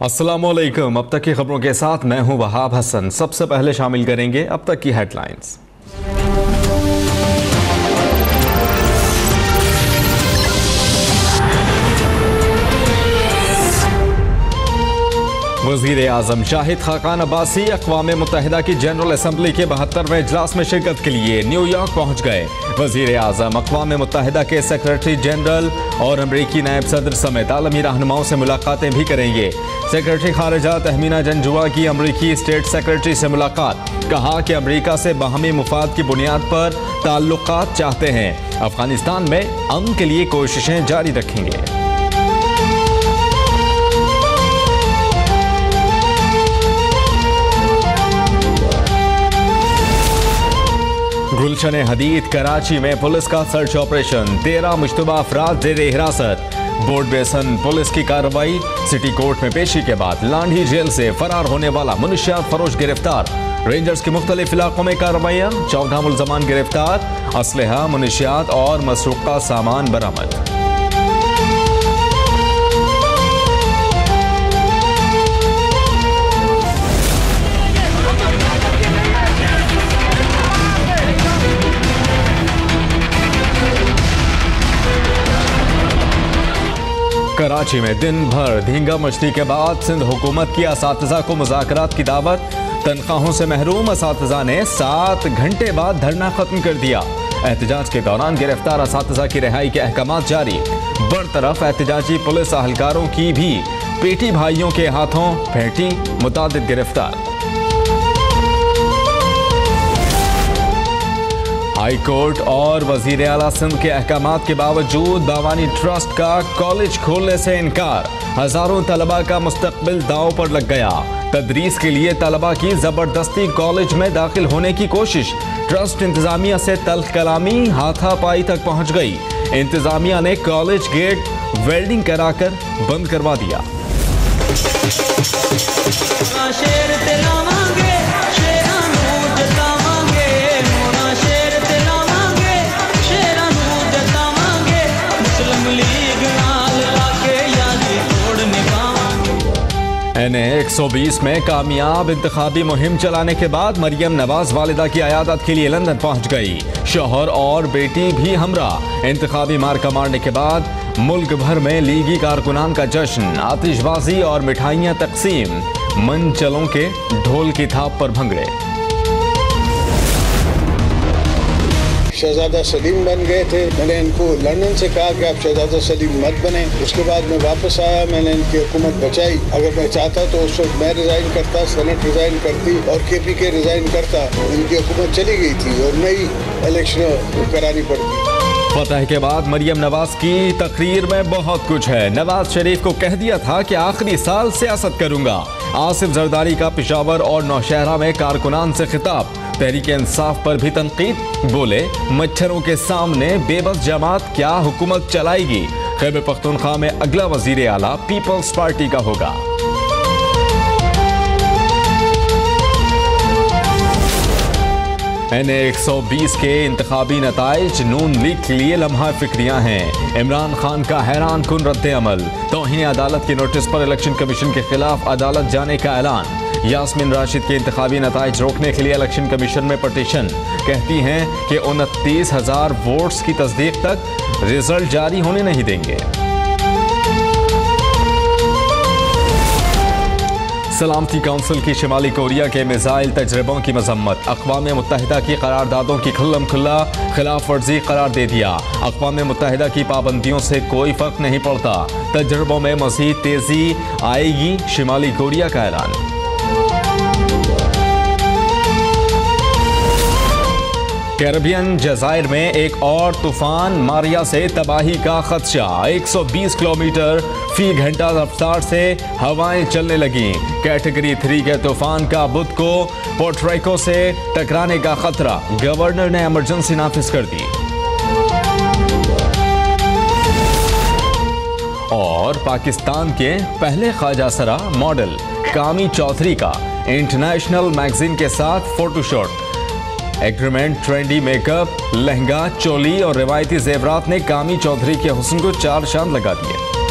अस्सलामुअलैकुम। अब तक की खबरों के साथ मैं हूं वहाब हसन। सबसे पहले शामिल करेंगे अब तक की हेडलाइंस। वज़ीर आज़म शाहिद खाकान अब्बासी अक़वाम मुत्तहिदा की जनरल असम्बली के 72वें इजलास में शिरकत के लिए न्यूयॉर्क पहुँच गए। वज़ीर आज़म अक़वाम मुत्तहिदा के सेक्रेटरी जनरल और अमरीकी नायब सदर समेत आलमी रहनुमाओं से मुलाकातें भी करेंगे। सेक्रेटरी खारिजा तहमीना जंजुआ की अमरीकी स्टेट सेक्रेटरी से मुलाकात। कहा कि अमरीका से बाहमी मुफाद की बुनियाद पर ताल्लुकात चाहते हैं। अफगानिस्तान में अमन के लिए कोशिशें जारी रखेंगे। गुलशन हदीद कराची में पुलिस का सर्च ऑपरेशन। 13 मुश्तबा अफराद ज़ेरे हिरासत। बोर्ड बेसन पुलिस की कार्रवाई। सिटी कोर्ट में पेशी के बाद लांढी जेल से फरार होने वाला मुनशियात फरोश गिरफ्तार। रेंजर्स के मुख्तलिफ इलाकों में कार्रवाइयाँ। 14 मुलजमान गिरफ्तार। असलहा, मुनशियात और मसरूका सामान बरामद। कराची में दिन भर धींगा मचली के बाद सिंध हुकूमत की असातिज़ा को मुज़ाकरात की दावत। तनख्वाहों से महरूम असातिज़ा ने 7 घंटे बाद धरना खत्म कर दिया। एहतजाज के दौरान गिरफ्तार असातिज़ा की रिहाई के अहकामात जारी। बरतरफ एहतजाजी पुलिस अहलकारों की भी पीटी भाइयों के हाथों भेंटी मुतादिद गिरफ्तार। हाई कोर्ट और वजीर आला सिंध के अहकामात के बावजूद बावानी ट्रस्ट का कॉलेज खोलने से इनकार। हजारों तलबा का मुस्तकबिल दांव पर लग गया। तदरीस के लिए तलबा की जबरदस्ती कॉलेज में दाखिल होने की कोशिश। ट्रस्ट इंतजामिया से तल्ख कलामी हाथापाई तक पहुंच गई। इंतजामिया ने कॉलेज गेट वेल्डिंग कराकर बंद करवा दिया। NA-120 में कामयाब इंतखाबी मुहिम चलाने के बाद मरियम नवाज वालिदा की अयादत के लिए लंदन पहुंच गई। शौहर और बेटी भी हमरा। इंतखाबी मार्का मारने के बाद मुल्क भर में लीगी कारकुनान का जश्न। आतिशबाजी और मिठाइयां तकसीम। मंचलों के ढोल की थाप पर भंगड़े। शहजादा सलीम बन गए थे। मैंने इनको लंदन से कहा कि आप शहजादा सलीम मत बने। उसके बाद मैं वापस आया, मैंने इनकी हुकूमत बचाई। अगर मैं चाहता तो उस वक्त मैं रिजाइन करता, सेनेट रिजाइन करती और KPK रिजाइन करता। इनकी हुकूमत चली गई थी और नई इलेक्शन करानी पड़ती। फतह के बाद मरियम नवाज की तकरीर में बहुत कुछ है। नवाज शरीफ को कह दिया था कि आखिरी साल सियासत करूंगा। आसिफ जरदारी का पेशावर और नौशहरा में कारकुनान से खिताब। तहरीक इंसाफ पर भी तनकीद। बोले, मच्छरों के सामने बेबस जमात क्या हुकूमत चलाएगी। खैबर पख्तूनख्वा में अगला वजीर आला पीपल्स पार्टी का होगा। NA-120 के इंतखाबी नताइज नून लीग के लिए लम्हा फिक्रियां हैं। इमरान खान का हैरान कुन रद्द अमल। तौहीन अदालत के नोटिस पर इलेक्शन कमीशन के खिलाफ अदालत जाने का ऐलान। यास्मीन राशिद के इंतखाबी नताइज रोकने के लिए इलेक्शन कमीशन में पटिशन। कहती हैं कि 29,000 वोट्स की तस्दीक तक रिजल्ट जारी होने नहीं देंगे। सलामती काउंसिल की शिमाली कोरिया के मिसाइल तजर्बों की मजम्मत। अक़वाम मुत्तहिदा की करारदादों की खुल्लम खुल्ला खिलाफ वर्जी करार दे दिया। अक़वाम मुत्तहिदा की पाबंदियों से कोई फर्क नहीं पड़ता। तजर्बों में मज़ीद तेजी आएगी, शिमाली कोरिया का ऐलान। कैरेबियन जज़ायर में एक और तूफान मारिया से तबाही का खदशा। 120 किलोमीटर फी घंटा रफ्तार से हवाएं चलने लगी। कैटेगरी 3 के तूफान का बुध को पोर्टरिको से टकराने का खतरा। गवर्नर ने इमरजेंसी नाफिज कर दी। और पाकिस्तान के पहले ख्वाजासरा मॉडल कामी चौधरी का इंटरनेशनल मैगजीन के साथ photoshoot. Agreement, trendy makeup, lehenga, choli और रिवायती जेवरात ने कामी चौधरी के हुस्न को चार चांद लगा दिए।